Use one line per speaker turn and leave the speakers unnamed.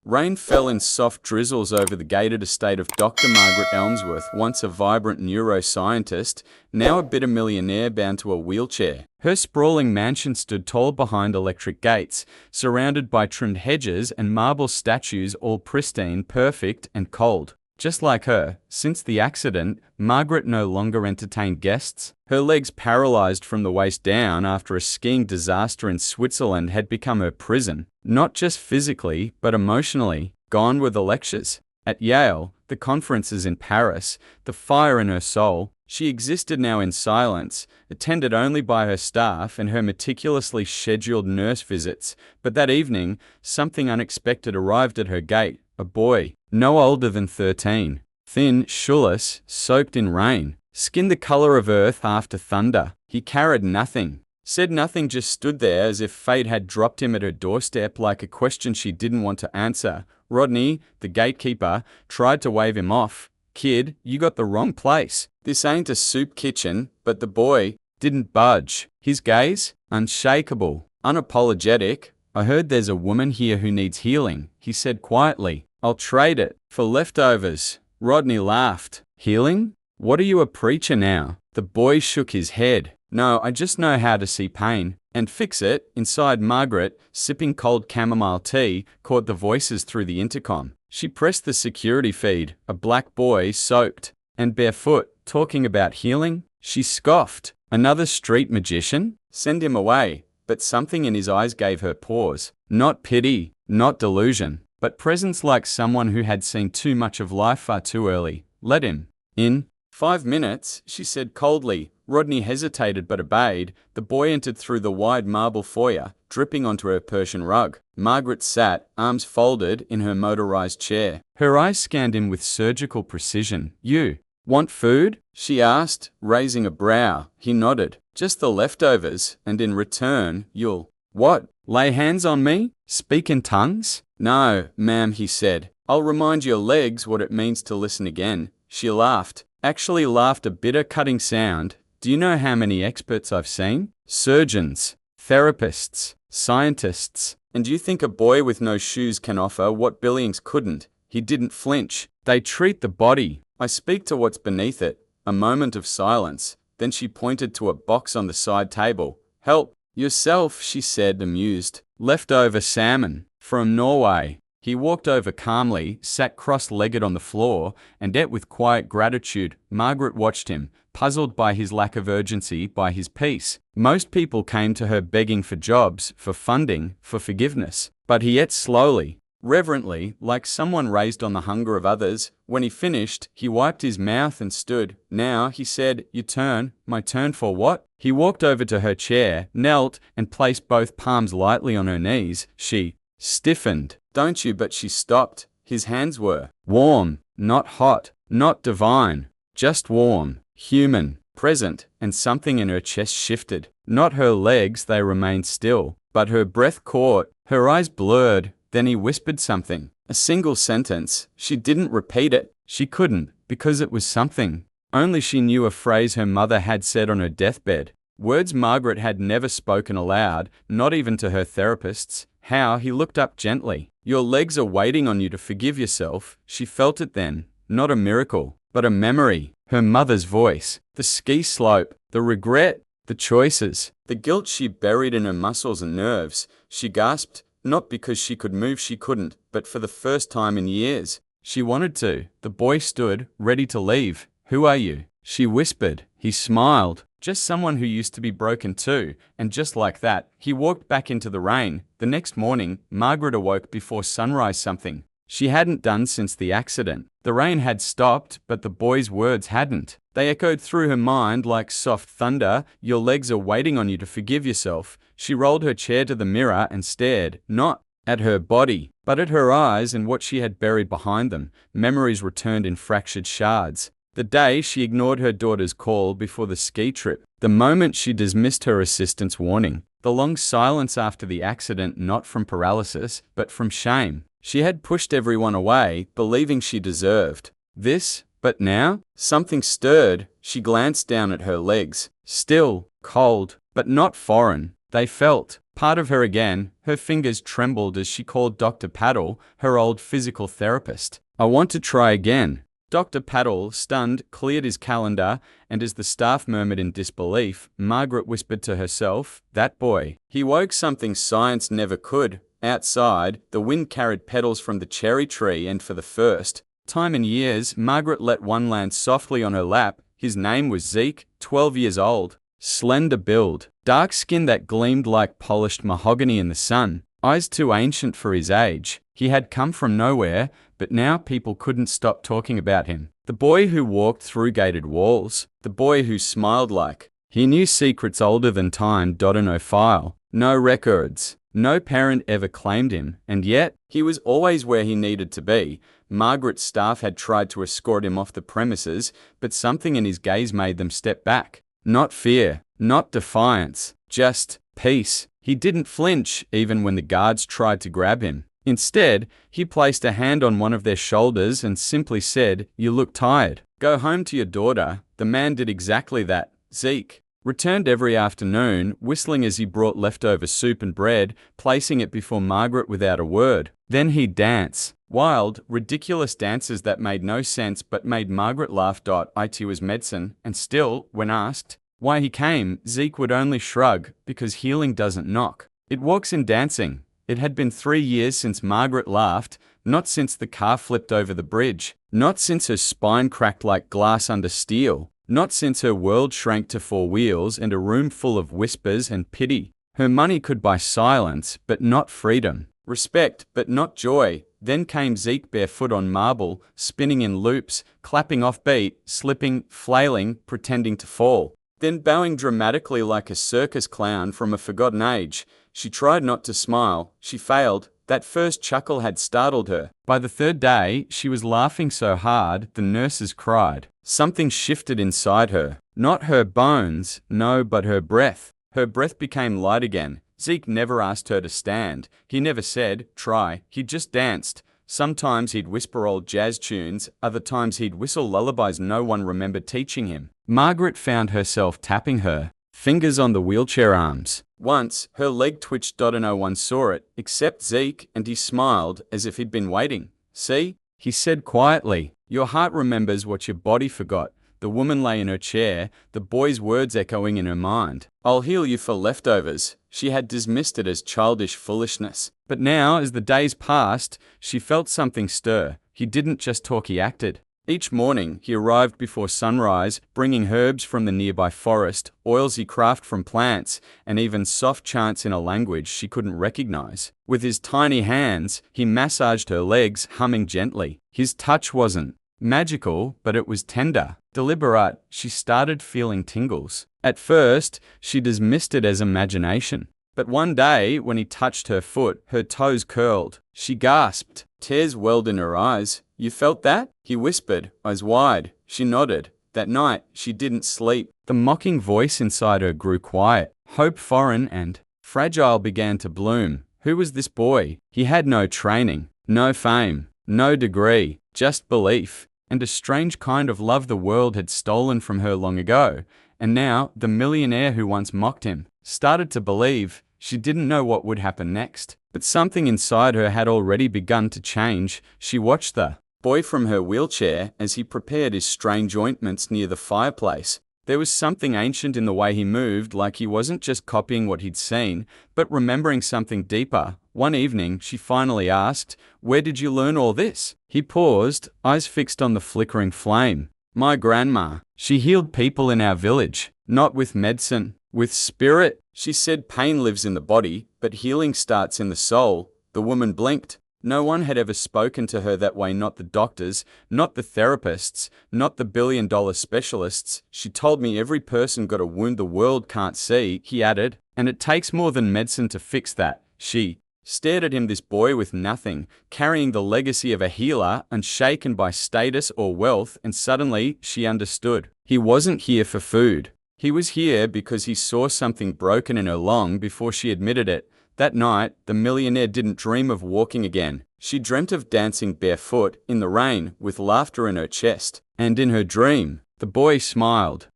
Rain fell in soft drizzles over the gated estate of Dr. Margaret Elmsworth, once a vibrant neuroscientist, now a bitter millionaire bound to a wheelchair. Her sprawling mansion stood tall behind electric gates, surrounded by trimmed hedges and marble statues, all pristine, perfect, and cold. Just like her, since the accident, Margaret no longer entertained guests. Her legs, paralyzed from the waist down after a skiing disaster in Switzerland, had become her prison, not just physically, but emotionally. Gone were the lectures at Yale, the conferences in Paris, the fire in her soul. She existed now in silence, attended only by her staff and her meticulously scheduled nurse visits. But that evening, something unexpected arrived at her gate. A boy, no older than 13, thin, shoeless, soaked in rain, skin the color of earth after thunder. He carried nothing, said nothing, just stood there as if fate had dropped him at her doorstep like a question she didn't want to answer. Rodney, the gatekeeper, tried to wave him off. "Kid, you got the wrong place. This ain't a soup kitchen." But the boy didn't budge. His gaze, unshakable, unapologetic. "I heard there's a woman here who needs healing," he said quietly. "I'll trade it for leftovers." Rodney laughed. "Healing? What are you, a preacher now?" The boy shook his head. "No, I just know how to see pain and fix it." Inside, Margaret, sipping cold chamomile tea, caught the voices through the intercom. She pressed the security feed. A black boy, soaked and barefoot, talking about healing. She scoffed. "Another street magician? Send him away." But something in his eyes gave her pause. Not pity, not delusion, but presence, like someone who had seen too much of life far too early. "Let him in." "5 minutes," she said coldly. Rodney hesitated but obeyed. The boy entered through the wide marble foyer, dripping onto her Persian rug. Margaret sat, arms folded, in her motorized chair. Her eyes scanned him with surgical precision. "You want food?" she asked, raising a brow. He nodded. "Just the leftovers, and in return, you'll..." "What? Lay hands on me? Speak in tongues?" "No, ma'am," he said. "I'll remind your legs what it means to listen again." She laughed. Actually laughed, a bitter, cutting sound. "Do you know how many experts I've seen? Surgeons, therapists, scientists. And you think a boy with no shoes can offer what Billings couldn't?" He didn't flinch. "They treat the body. I speak to what's beneath it." A moment of silence. Then she pointed to a box on the side table. "Help yourself," she said, amused. "Leftover salmon from Norway." He walked over calmly, sat cross-legged on the floor, and ate with quiet gratitude. Margaret watched him, puzzled by his lack of urgency, by his peace. Most people came to her begging for jobs, for funding, for forgiveness. But he ate slowly, reverently, like someone raised on the hunger of others. When he finished, he wiped his mouth and stood. "Now," he said, "your turn." "My turn for what?" He walked over to her chair, knelt, and placed both palms lightly on her knees. She stiffened. "Don't you?" But she stopped. His hands were warm, not hot, not divine, just warm, human, present, and something in her chest shifted. Not her legs, they remained still, but her breath caught, her eyes blurred. Then he whispered something, a single sentence. She didn't repeat it. She couldn't, because it was something. Only she knew, a phrase her mother had said on her deathbed. Words Margaret had never spoken aloud, not even to her therapists. "How?" He looked up gently. "Your legs are waiting on you to forgive yourself." She felt it then. Not a miracle, but a memory. Her mother's voice. The ski slope. The regret. The choices. The guilt she buried in her muscles and nerves. She gasped, not because she could move, she couldn't, but for the first time in years. She wanted to. The boy stood, ready to leave. "Who are you?" she whispered. He smiled. "Just someone who used to be broken too." And just like that, he walked back into the rain. The next morning, Margaret awoke before sunrise, something she hadn't done since the accident. The rain had stopped, but the boy's words hadn't. They echoed through her mind like soft thunder. "Your legs are waiting on you to forgive yourself." She rolled her chair to the mirror and stared, not at her body, but at her eyes and what she had buried behind them. Memories returned in fractured shards. The day she ignored her daughter's call before the ski trip. The moment she dismissed her assistant's warning. The long silence after the accident, not from paralysis, but from shame. She had pushed everyone away, believing she deserved this. But now, something stirred. She glanced down at her legs. Still, cold, but not foreign. They felt Part of her again, her fingers trembled as she called Dr. Paddle, her old physical therapist. I want to try again. Dr. Paddle, stunned, cleared his calendar, and as the staff murmured in disbelief, Margaret whispered to herself, "That boy. He woke something science never could." Outside, the wind carried petals from the cherry tree, and for the first time in years, Margaret let one land softly on her lap. His name was Zeke, 12 years old. Slender build, dark skin that gleamed like polished mahogany in the sun, eyes too ancient for his age. He had come from nowhere, but now people couldn't stop talking about him. The boy who walked through gated walls, the boy who smiled like he knew secrets older than time. No file, no records, no parent ever claimed him, and yet he was always where he needed to be. Margaret's staff had tried to escort him off the premises, but something in his gaze made them step back. Not fear, not defiance, just peace. He didn't flinch even when the guards tried to grab him. Instead, he placed a hand on one of their shoulders and simply said, "You look tired. Go home to your daughter." The man did exactly that. Zeke returned every afternoon, whistling as he brought leftover soup and bread, placing it before Margaret without a word. Then he'd dance. Wild, ridiculous dances that made no sense but made Margaret laugh. It was medicine, and still, when asked why he came, Zeke would only shrug, because healing doesn't knock. It walks in dancing. It had been 3 years since Margaret laughed, not since the car flipped over the bridge, not since her spine cracked like glass under steel, not since her world shrank to 4 wheels and a room full of whispers and pity. Her money could buy silence, but not freedom. Respect, but not joy. Then came Zeke barefoot on marble, spinning in loops, clapping off beat, slipping, flailing, pretending to fall. Then bowing dramatically like a circus clown from a forgotten age. She tried not to smile. She failed. That first chuckle had startled her. By the 3rd day, she was laughing so hard, the nurses cried. Something shifted inside her. Not her bones, no, but her breath. Her breath became light again. Zeke never asked her to stand. He never said, "Try." He just danced. Sometimes he'd whisper old jazz tunes, other times he'd whistle lullabies no one remembered teaching him. Margaret found herself tapping her fingers on the wheelchair arms. Once, her leg twitched. No one saw it, except Zeke, and he smiled as if he'd been waiting. "See?" he said quietly. "Your heart remembers what your body forgot." The woman lay in her chair, the boy's words echoing in her mind. "I'll heal you for leftovers." She had dismissed it as childish foolishness. But now, as the days passed, she felt something stir. He didn't just talk, he acted. Each morning, he arrived before sunrise, bringing herbs from the nearby forest, oils he crafted from plants, and even soft chants in a language she couldn't recognize. With his tiny hands, he massaged her legs, humming gently. His touch wasn't magical, but it was tender, deliberate. She started feeling tingles. At first, she dismissed it as imagination. But one day, when he touched her foot, her toes curled. She gasped. Tears welled in her eyes. "You felt that?" he whispered, eyes wide. She nodded. That night, she didn't sleep. The mocking voice inside her grew quiet. Hope, foreign and fragile, began to bloom. Who was this boy? He had no training, no fame, no degree, just belief, and a strange kind of love the world had stolen from her long ago. And now, the millionaire who once mocked him started to believe. She didn't know what would happen next, but something inside her had already begun to change. She watched the boy from her wheelchair as he prepared his strange ointments near the fireplace. There was something ancient in the way he moved, like he wasn't just copying what he'd seen, but remembering something deeper. One evening, she finally asked, "Where did you learn all this?" He paused, eyes fixed on the flickering flame. "My grandma. She healed people in our village, not with medicine, with spirit." She said, "Pain lives in the body, but healing starts in the soul." The woman blinked. No one had ever spoken to her that way, not the doctors, not the therapists, not the billion-dollar specialists. "She told me every person got a wound the world can't see," he added, "and it takes more than medicine to fix that." She stared at him, this boy with nothing, carrying the legacy of a healer, unshaken by status or wealth, and suddenly she understood. He wasn't here for food. He was here because he saw something broken in her long before she admitted it. That night, the millionaire didn't dream of walking again. She dreamt of dancing barefoot, in the rain, with laughter in her chest. And in her dream, the boy smiled.